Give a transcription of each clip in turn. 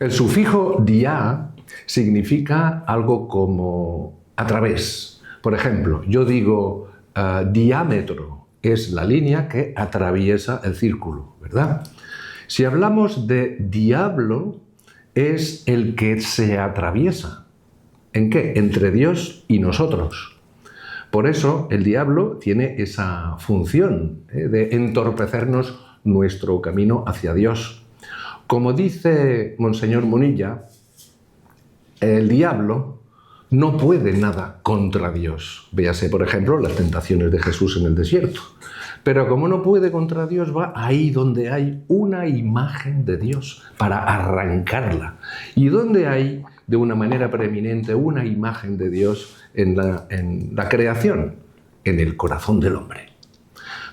El sufijo dia significa algo como a través. Por ejemplo, yo digo diámetro es la línea que atraviesa el círculo, ¿verdad? Si hablamos de diablo, es el que se atraviesa. ¿En qué? Entre Dios y nosotros. Por eso el diablo tiene esa función de entorpecernos nuestro camino hacia Dios. Como dice Monseñor Munilla, el diablo no puede nada contra Dios. Véase, por ejemplo, las tentaciones de Jesús en el desierto. Pero como no puede contra Dios, va ahí donde hay una imagen de Dios para arrancarla. Y donde hay, de una manera preeminente, una imagen de Dios en la creación, en el corazón del hombre.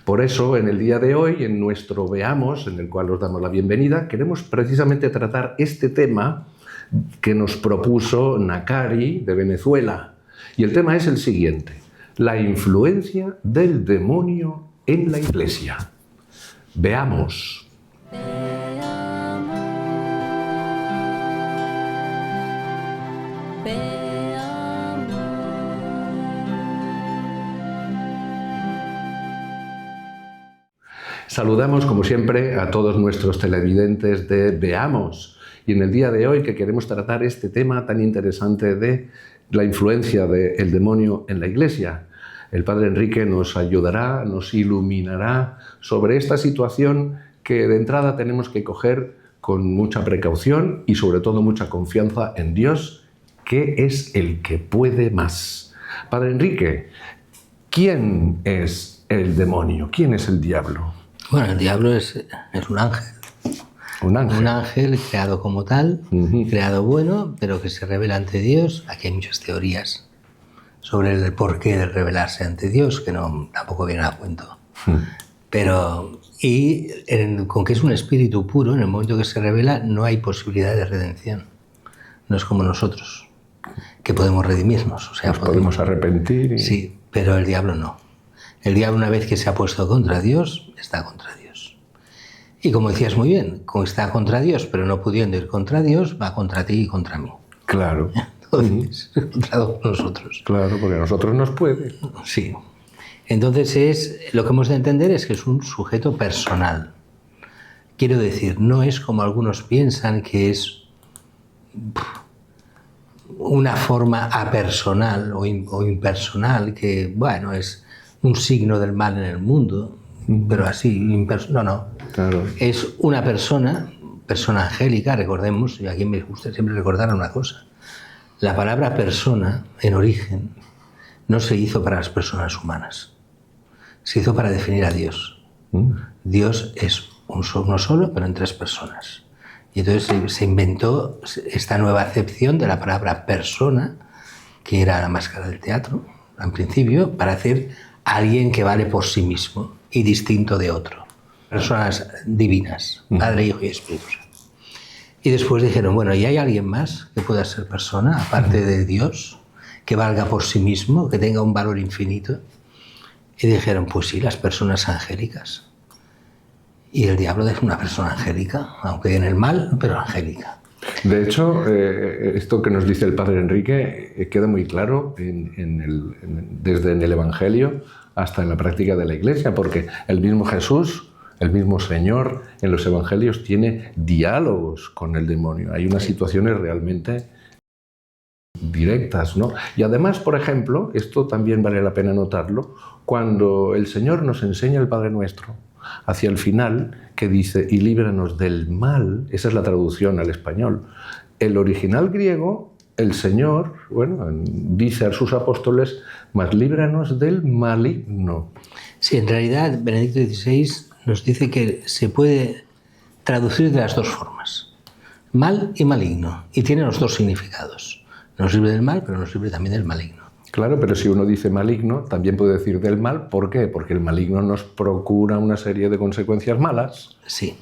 Por eso, en el día de hoy, en nuestro Veamos, en el cual os damos la bienvenida, queremos precisamente tratar este tema que nos propuso Nakari de Venezuela. Y el tema es el siguiente: la influencia del demonio en la Iglesia. Veamos. Saludamos, como siempre, a todos nuestros televidentes de Veamos. Y en el día de hoy que queremos tratar este tema tan interesante de la influencia del demonio en la Iglesia. El Padre Enrique nos ayudará, nos iluminará sobre esta situación que de entrada tenemos que coger con mucha precaución y sobre todo mucha confianza en Dios, que es el que puede más. Padre Enrique, ¿quién es el demonio? ¿Quién es el diablo? Bueno, el diablo es un ángel. Un ángel. Un ángel creado como tal, creado bueno, pero que se revela ante Dios. Aquí hay muchas teorías sobre el porqué de revelarse ante Dios, que tampoco viene a cuento. Pero, con que es un espíritu puro, en el momento que se revela no hay posibilidad de redención. No es como nosotros, que podemos redimirnos. O sea, nos podemos arrepentir. Sí, pero el diablo no. El diablo, una vez que se ha puesto contra Dios, está contra Dios. Y como decías muy bien, como está contra Dios, pero no pudiendo ir contra Dios, va contra ti y contra mí. Claro. Entonces, contra todos nosotros. Claro, porque a nosotros nos puede. Sí. Entonces, lo que hemos de entender es que es un sujeto personal. Quiero decir, no es como algunos piensan que es una forma apersonal o impersonal, que, bueno, es un signo del mal en el mundo, pero así, no. Claro. Es una persona angélica, recordemos, y aquí me gusta siempre recordar una cosa. La palabra persona, en origen, no se hizo para las personas humanas. Se hizo para definir a Dios. Dios es uno solo, pero en tres personas. Y entonces se inventó esta nueva acepción de la palabra persona, que era la máscara del teatro, en principio, para hacer a alguien que vale por sí mismo y distinto de otro. Personas divinas, Padre, Hijo y Espíritu Santo. Y después dijeron, bueno, ¿y hay alguien más que pueda ser persona, aparte de Dios, que valga por sí mismo, que tenga un valor infinito? Y dijeron, pues sí, las personas angélicas. Y el diablo es una persona angélica, aunque en el mal, pero angélica. De hecho, esto que nos dice el Padre Enrique queda muy claro desde en el Evangelio hasta en la práctica de la Iglesia, porque el mismo Jesús, el mismo Señor, en los Evangelios tiene diálogos con el demonio. Hay unas situaciones realmente directas, ¿no? Y además, por ejemplo, esto también vale la pena notarlo, cuando el Señor nos enseña el Padre Nuestro, hacia el final, que dice, y líbranos del mal, esa es la traducción al español. El original griego, el Señor, bueno, dice a sus apóstoles, mas líbranos del maligno. Sí, en realidad, Benedicto XVI nos dice que se puede traducir de las dos formas, mal y maligno, y tiene los dos significados. Nos libre del mal, pero nos libre también del maligno. Claro, pero si uno dice maligno, también puede decir del mal. ¿Por qué? Porque el maligno nos procura una serie de consecuencias malas. Sí,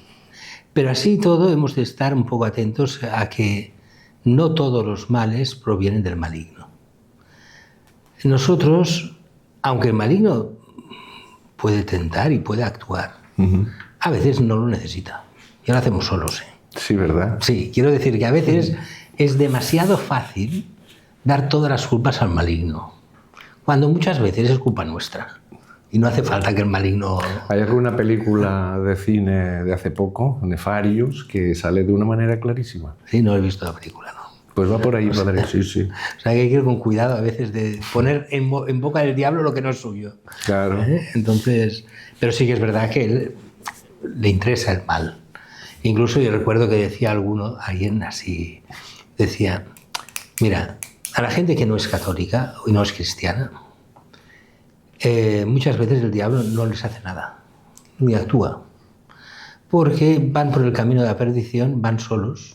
pero así todo hemos de estar un poco atentos a que no todos los males provienen del maligno. Nosotros, aunque el maligno puede tentar y puede actuar, a veces no lo necesita. Ya lo hacemos solos, ¿eh? Sí, ¿verdad? Sí, quiero decir que a veces es demasiado fácil dar todas las culpas al maligno, cuando muchas veces es culpa nuestra. Y no hace falta que el maligno... Hay alguna película de cine de hace poco, Nefarious, que sale de una manera clarísima. Sí, no he visto la película, ¿no? Pues va por ahí, padre, sí, sí. O sea, que hay que ir con cuidado a veces de poner en boca del diablo lo que no es suyo. Claro. Entonces, pero sí que es verdad que él le interesa el mal. Incluso yo recuerdo que decía alguien así, decía, mira, a la gente que no es católica y no es cristiana, muchas veces el diablo no les hace nada, ni actúa, porque van por el camino de la perdición, van solos,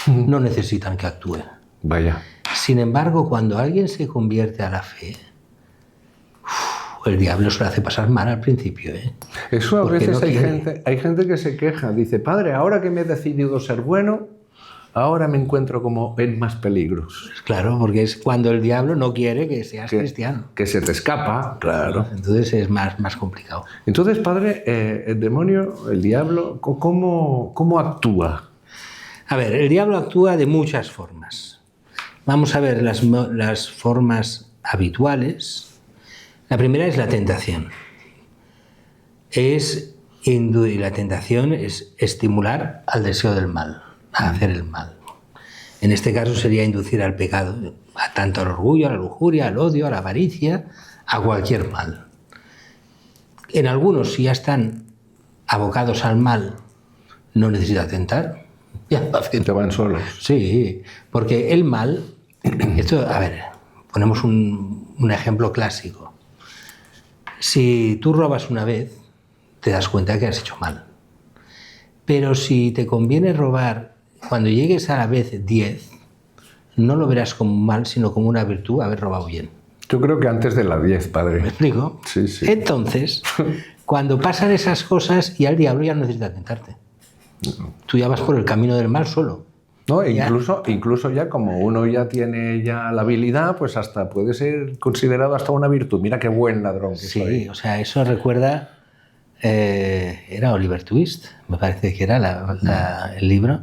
no necesitan que actúe. Vaya. Sin embargo, cuando alguien se convierte a la fe, el diablo se lo hace pasar mal al principio. Eso a Porque veces no hay gente que se queja, dice, padre, ahora que me he decidido ser bueno, ahora me encuentro como en más peligros. Claro, porque es cuando el diablo no quiere que seas cristiano. Que se te escapa, claro. Entonces es más complicado. Entonces, padre, el demonio, el diablo, ¿cómo actúa? A ver, el diablo actúa de muchas formas. Vamos a ver las formas habituales. La primera es la tentación. Y la tentación es estimular al deseo del mal, a hacer el mal. En este caso sería inducir al pecado, tanto al orgullo, a la lujuria, al odio, a la avaricia, a cualquier mal. En algunos, si ya están abocados al mal, no necesita tentar. Ya te van solos. Sí, porque el mal, esto, a ver, ponemos un ejemplo clásico. Si tú robas una vez, te das cuenta que has hecho mal. Pero si te conviene robar, cuando llegues a la vez 10, no lo verás como un mal, sino como una virtud haber robado bien. Yo creo que antes de las 10, padre. ¿Me explico? Sí, sí. Entonces, cuando pasan esas cosas, ya el diablo ya no necesita tentarte. No. Tú ya vas por el camino del mal solo. No, incluso ya como uno ya tiene ya la habilidad, pues hasta puede ser considerado hasta una virtud. Mira qué buen ladrón que soy. Sí, o sea, eso recuerda... era Oliver Twist, me parece que era el libro,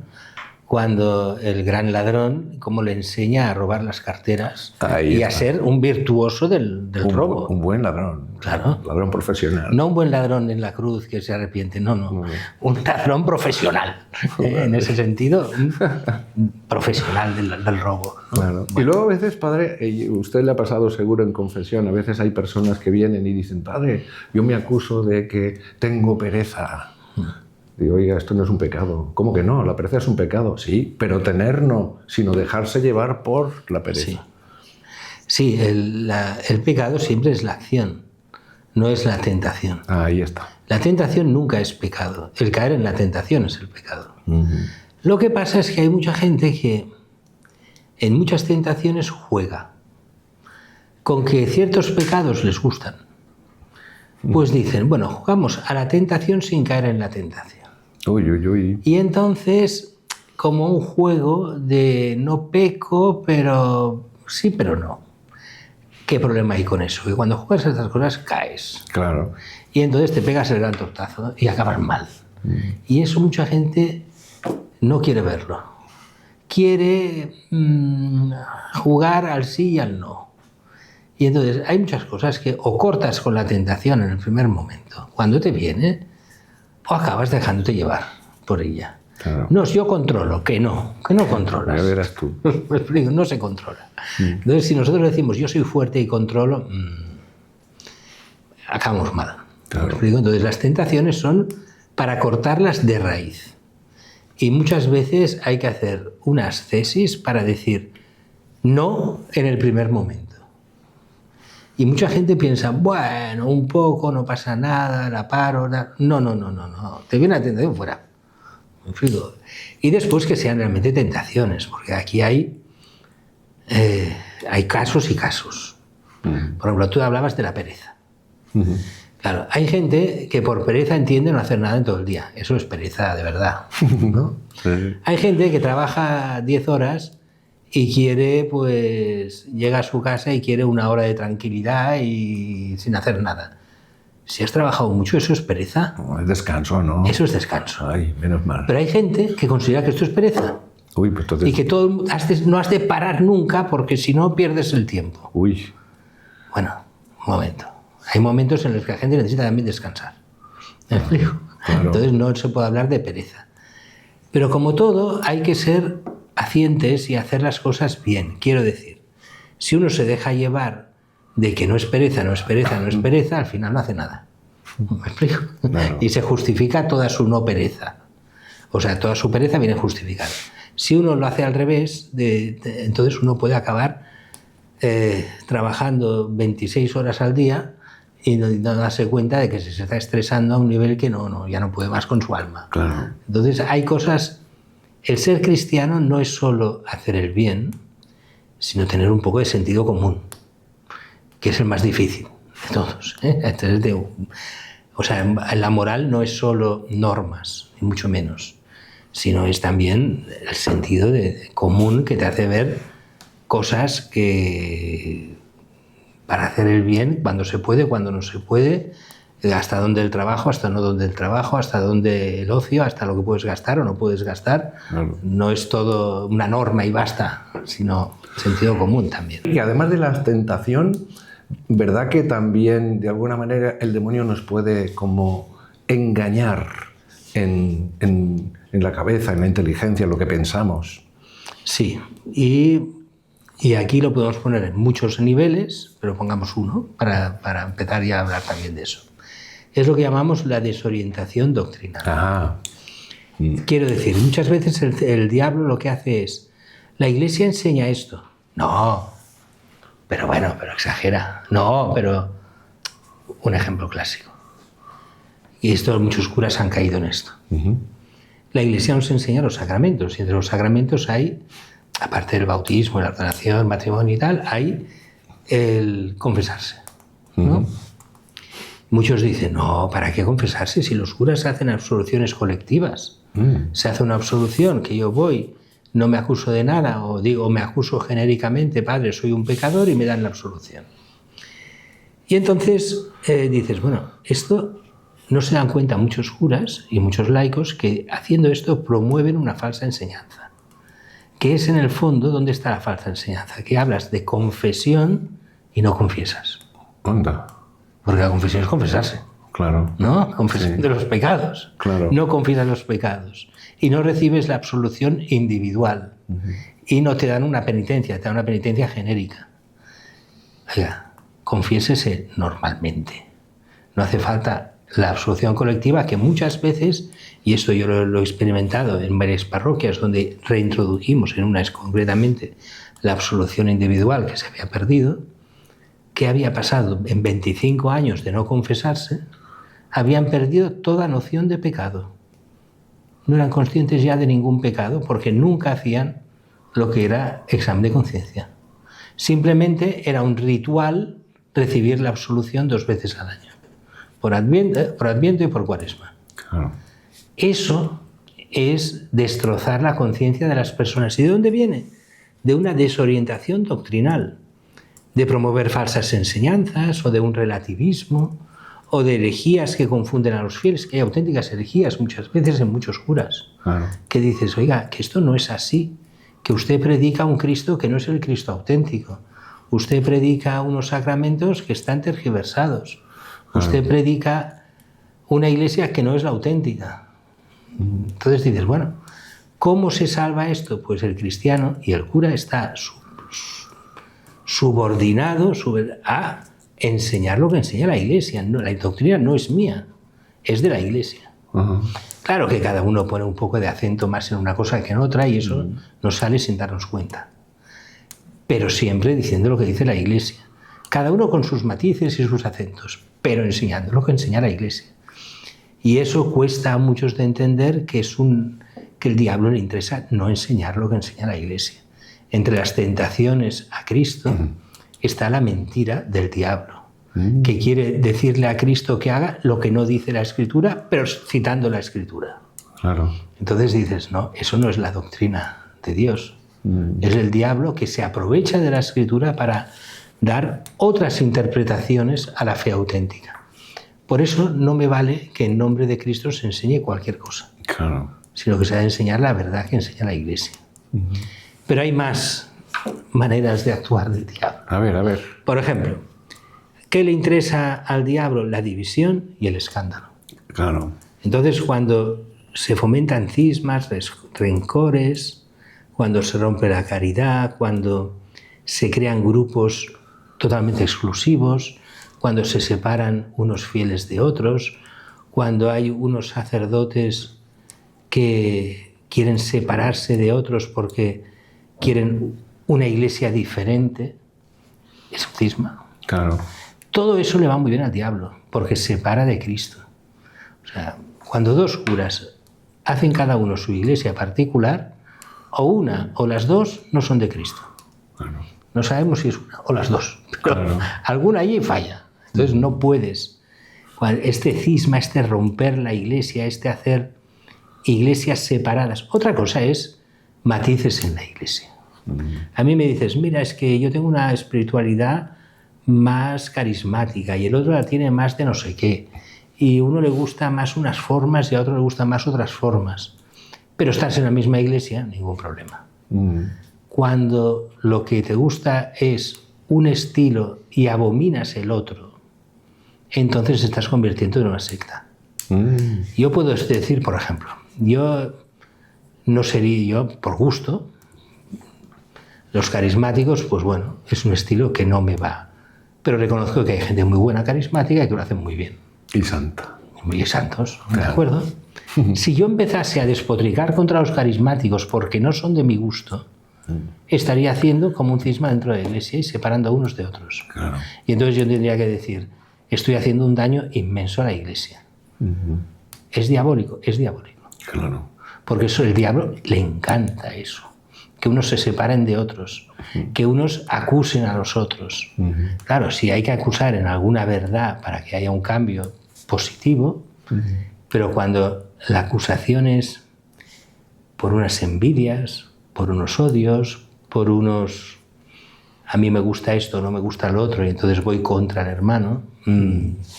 cuando el gran ladrón, como le enseña a robar las carteras y a ser un virtuoso del robo. Un buen ladrón. Claro. Un ladrón profesional. No un buen ladrón en la cruz que se arrepiente, no. Un ladrón profesional. En ese sentido, un profesional del robo, ¿no? Claro. Bueno. Y luego a veces, padre, usted le ha pasado seguro en confesión, a veces hay personas que vienen y dicen, padre, yo me acuso de que tengo pereza. Digo, oiga, esto no es un pecado. ¿Cómo que no? La pereza es un pecado. Sí, pero tener no, sino dejarse llevar por la pereza. Sí, el pecado siempre es la acción, no es la tentación. Ahí está. La tentación nunca es pecado. El caer en la tentación es el pecado. Lo que pasa es que hay mucha gente que en muchas tentaciones juega con que ciertos pecados les gustan. Pues dicen, bueno, jugamos a la tentación sin caer en la tentación. Uy. Y entonces, como un juego de no peco, pero sí, pero no. ¿Qué problema hay con eso? Que cuando juegas a estas cosas caes. Claro. Y entonces te pegas el gran tortazo y acabas mal. Y eso mucha gente no quiere verlo. Quiere jugar al sí y al no. Y entonces hay muchas cosas que o cortas con la tentación en el primer momento, cuando te viene, o acabas dejándote llevar por ella. Claro. No, si yo controlo, que no controlas. Ya verás tú. Me explico, no se controla. Entonces, si nosotros decimos yo soy fuerte y controlo, acabamos mal. Claro. ¿Me explico? Entonces, las tentaciones son para cortarlas de raíz. Y muchas veces hay que hacer una ascesis para decir no en el primer momento. Y mucha gente piensa, bueno, un poco, no pasa nada, la paro. No. Te viene la tentación fuera. ¿Me explico? Y después que sean realmente tentaciones, porque aquí hay casos y casos. Por ejemplo, tú hablabas de la pereza. Claro, hay gente que por pereza entiende no hacer nada en todo el día. Eso es pereza de verdad, ¿no? Sí. Hay gente que trabaja 10 horas y quiere, pues, llega a su casa y quiere una hora de tranquilidad y sin hacer nada. Si has trabajado mucho, eso es pereza. No, es descanso, ¿no? Eso es descanso. Ay, menos mal. Pero hay gente que considera que esto es pereza. Uy, pues entonces... Y que no has de parar nunca porque si no pierdes el tiempo. Uy. Bueno, un momento. Hay momentos en los que la gente necesita también descansar. ¿Me explico? Claro. Entonces no se puede hablar de pereza. Pero como todo, hay que ser pacientes y hacer las cosas bien. Quiero decir, si uno se deja llevar de que no es pereza, no es pereza, no es pereza, al final no hace nada. ¿Me explico? Claro. Y se justifica toda su no pereza. O sea, toda su pereza viene justificada. Si uno lo hace al revés, entonces uno puede acabar trabajando 26 horas al día y no darse cuenta de que se está estresando a un nivel que ya no puede más con su alma. Claro. Entonces hay cosas... El ser cristiano no es solo hacer el bien, sino tener un poco de sentido común, que es el más difícil de todos. Entonces, o sea, la moral no es solo normas, ni mucho menos, sino es también el sentido común que te hace ver cosas que para hacer el bien, cuando se puede, cuando no se puede, hasta dónde el trabajo, hasta no dónde el trabajo, hasta dónde el ocio, hasta lo que puedes gastar o no puedes gastar. Claro. No es todo una norma y basta, sino sentido común también. Y además de la tentación, ¿verdad que también de alguna manera el demonio nos puede como engañar en la cabeza, en la inteligencia, en lo que pensamos? Sí, y aquí lo podemos poner en muchos niveles, pero pongamos uno para empezar ya a hablar también de eso. Es lo que llamamos la desorientación doctrinal. Ajá. Quiero decir, muchas veces el diablo lo que hace es, la Iglesia enseña esto. No, pero bueno, pero exagera. No, pero... Un ejemplo clásico. Y esto muchos curas han caído en esto. Uh-huh. La Iglesia nos enseña los sacramentos, y entre los sacramentos hay, aparte del bautismo, la ordenación, el matrimonio y tal, hay el confesarse, ¿no? Uh-huh. Muchos dicen, no, ¿para qué confesarse si los curas hacen absoluciones colectivas? Se hace una absolución que yo voy, no me acuso de nada, o digo, me acuso genéricamente, padre, soy un pecador, y me dan la absolución. Y entonces dices, bueno, esto no se dan cuenta muchos curas y muchos laicos que haciendo esto promueven una falsa enseñanza. Que es en el fondo donde está la falsa enseñanza, que hablas de confesión y no confiesas. Anda. Porque la confesión es confesarse. Claro. ¿No? Confesión de los pecados. Claro. No confiesas los pecados. Y no recibes la absolución individual. Uh-huh. Y no te dan una penitencia, te dan una penitencia genérica. Oiga, confiésese normalmente. No hace falta la absolución colectiva que muchas veces, y esto yo lo he experimentado en varias parroquias donde reintrodujimos, en una es concretamente la absolución individual que se había perdido, que había pasado en 25 años de no confesarse, habían perdido toda noción de pecado. No eran conscientes ya de ningún pecado porque nunca hacían lo que era examen de conciencia. Simplemente era un ritual recibir la absolución 2 veces al año, por Adviento y por Cuaresma. Claro. Eso es destrozar la conciencia de las personas. ¿Y de dónde viene? De una desorientación doctrinal, de promover falsas enseñanzas o de un relativismo o de herejías que confunden a los fieles, que hay auténticas herejías muchas veces en muchos curas. Claro. Que dices, oiga, que esto no es así, que usted predica un Cristo que no es el Cristo auténtico, usted predica unos sacramentos que están tergiversados, usted predica una iglesia que no es la auténtica. Entonces dices, bueno, ¿cómo se salva esto? Pues el cristiano y el cura está subordinado a enseñar lo que enseña la Iglesia. No, la doctrina no es mía, es de la Iglesia. Uh-huh. Claro que cada uno pone un poco de acento más en una cosa que en otra y eso nos sale sin darnos cuenta. Pero siempre diciendo lo que dice la Iglesia. Cada uno con sus matices y sus acentos, pero enseñando lo que enseña la Iglesia. Y eso cuesta a muchos de entender que el diablo le interesa no enseñar lo que enseña la Iglesia. Entre las tentaciones a Cristo está la mentira del diablo, que quiere decirle a Cristo que haga lo que no dice la Escritura, pero citando la Escritura. Claro. Entonces dices, no, eso no es la doctrina de Dios. Es el diablo que se aprovecha de la Escritura para dar otras interpretaciones a la fe auténtica. Por eso no me vale que en nombre de Cristo se enseñe cualquier cosa, Claro. sino que se ha de enseñar la verdad que enseña la Iglesia. Pero hay más maneras de actuar del diablo. A ver. Por ejemplo, ¿qué le interesa al diablo? La división y el escándalo. Claro. Entonces, cuando se fomentan cismas, rencores, cuando se rompe la caridad, cuando se crean grupos totalmente exclusivos, cuando se separan unos fieles de otros, cuando hay unos sacerdotes que quieren separarse de otros porque quieren una iglesia diferente, es un cisma. Claro. Todo eso le va muy bien al diablo, porque separa de Cristo. O sea, cuando dos curas hacen cada uno su iglesia particular, o una o las dos no son de Cristo. Claro. No sabemos si es una o las dos, pero Claro. alguna allí falla. Entonces no puedes. Este cisma, este romper la iglesia, este hacer iglesias separadas. Otra cosa es matices en la iglesia. A mí me dices, mira, es que yo tengo una espiritualidad más carismática y el otro la tiene más de no sé qué. Y a uno le gusta más unas formas y a otro le gustan más otras formas. Pero estás en la misma iglesia, ningún problema. Cuando lo que te gusta es un estilo y abominas el otro, entonces te estás convirtiendo en una secta. Yo puedo decir, por ejemplo, yo no sería yo por gusto. Los carismáticos, pues bueno, es un estilo que no me va. Pero reconozco que hay gente muy buena carismática y que lo hacen muy bien. Y santa. Y santos, ¿de acuerdo? Si yo empezase a despotricar contra los carismáticos porque no son de mi gusto, estaría haciendo como un cisma dentro de la iglesia y separando a unos de otros. Claro. Y entonces yo tendría que decir, estoy haciendo un daño inmenso a la iglesia. Es diabólico, es diabólico. Claro. Porque eso, el diablo le encanta eso. Que unos se separen de otros, que unos acusen a los otros. Claro, si hay que acusar en alguna verdad para que haya un cambio positivo, pero cuando la acusación es por unas envidias, por unos odios, por unos a mí me gusta esto, no me gusta lo otro, y entonces voy contra el hermano,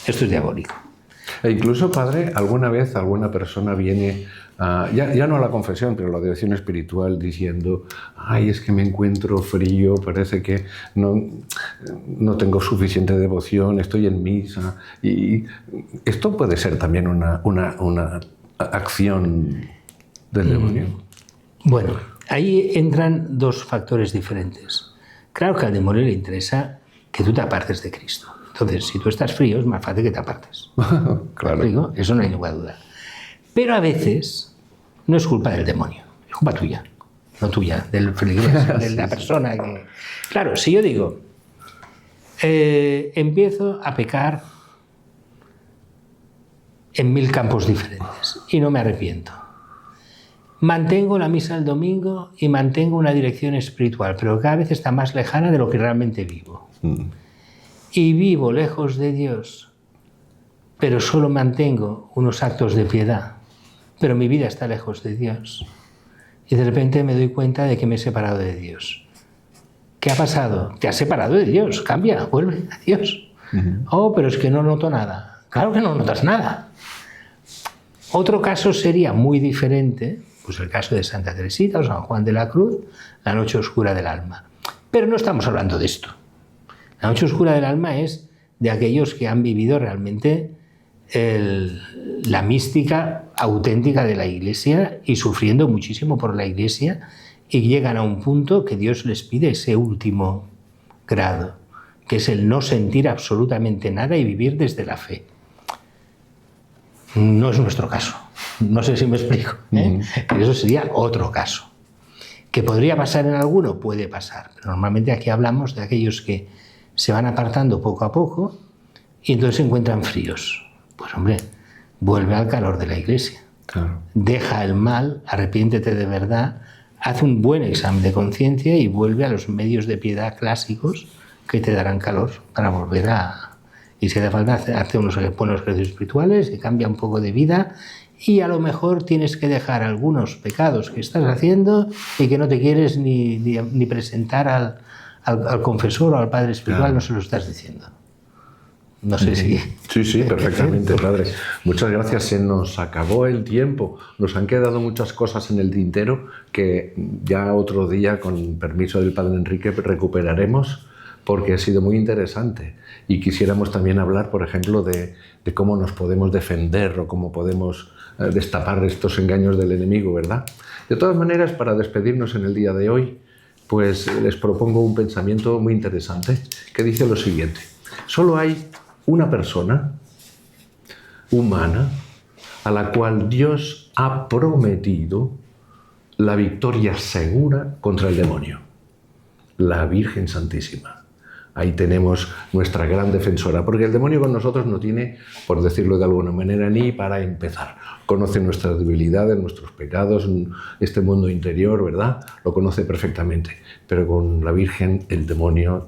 esto es diabólico. E incluso, padre, alguna vez alguna persona viene, ya no a la confesión, pero a la devoción espiritual, diciendo, ay, es que me encuentro frío, parece que no tengo suficiente devoción, estoy en misa. Y esto puede ser también una acción del demonio. Bueno, ahí entran dos factores diferentes. Claro que al demonio le interesa que tú te apartes de Cristo. Entonces, si tú estás frío, es más fácil que te apartes. Claro. ¿Digo? Eso no hay ninguna duda. Pero a veces no es culpa del demonio, es culpa tuya, no tuya, del feligrés, de la persona que... Claro, si yo digo, empiezo a pecar en 1000 campos diferentes y no me arrepiento. Mantengo la misa el domingo y mantengo una dirección espiritual, pero cada vez está más lejana de lo que realmente vivo. Y vivo lejos de Dios, pero solo mantengo unos actos de piedad, pero mi vida está lejos de Dios. Y de repente me doy cuenta de que me he separado de Dios. ¿Qué ha pasado? Te has separado de Dios, cambia, vuelve a Dios. Oh, pero es que no noto nada. Claro que no notas nada. Otro caso sería muy diferente, pues el caso de Santa Teresita o San Juan de la Cruz, la noche oscura del alma. Pero no estamos hablando de esto. La noche oscura del alma es de aquellos que han vivido realmente la mística auténtica de la Iglesia y sufriendo muchísimo por la Iglesia, y llegan a un punto que Dios les pide ese último grado, que es el no sentir absolutamente nada y vivir desde la fe. No es nuestro caso. No sé si me explico, ¿eh? Pero eso sería otro caso. ¿Que podría pasar en alguno? Puede pasar. Pero normalmente aquí hablamos de aquellos que se van apartando poco a poco y entonces se encuentran fríos. Pues hombre, vuelve al calor de la Iglesia. Claro. Deja el mal, arrepiéntete de verdad, haz un buen examen de conciencia y vuelve a los medios de piedad clásicos que te darán calor para volver a... Y si hace falta, hace unos buenos ejercicios espirituales y cambia un poco de vida, y a lo mejor tienes que dejar algunos pecados que estás haciendo y que no te quieres ni presentar al confesor o al padre espiritual, claro. No se lo estás diciendo. No sé si... Sí, perfectamente, padre. Muchas gracias. Se nos acabó el tiempo. Nos han quedado muchas cosas en el tintero que ya otro día, con permiso del padre Enrique, recuperaremos porque ha sido muy interesante. Y quisiéramos también hablar, por ejemplo, de cómo nos podemos defender o cómo podemos destapar estos engaños del enemigo, ¿verdad? De todas maneras, para despedirnos en el día de hoy, pues les propongo un pensamiento muy interesante que dice lo siguiente. Solo hay una persona humana a la cual Dios ha prometido la victoria segura contra el demonio, la Virgen Santísima. Ahí tenemos nuestra gran defensora, porque el demonio con nosotros no tiene, por decirlo de alguna manera, ni para empezar. Conoce nuestras debilidades, nuestros pecados, este mundo interior, ¿verdad? Lo conoce perfectamente. Pero con la Virgen el demonio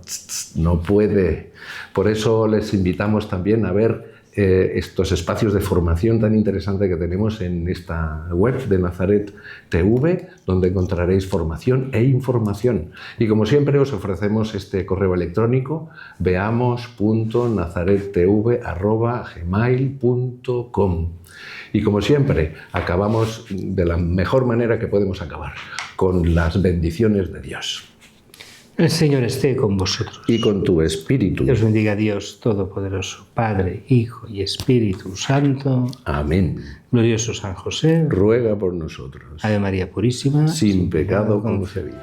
no puede. Por eso les invitamos también a ver estos espacios de formación tan interesantes que tenemos en esta web de Nazaret TV, donde encontraréis formación e información. Y como siempre os ofrecemos este correo electrónico, veamos.nazarettv@gmail.com. Y como siempre, acabamos de la mejor manera que podemos acabar, con las bendiciones de Dios. El Señor esté con vosotros. Y con tu espíritu. Dios bendiga a Dios Todopoderoso, Padre, Hijo y Espíritu Santo. Amén. Glorioso San José. Ruega por nosotros. Ave María Purísima. Sin pecado concebido.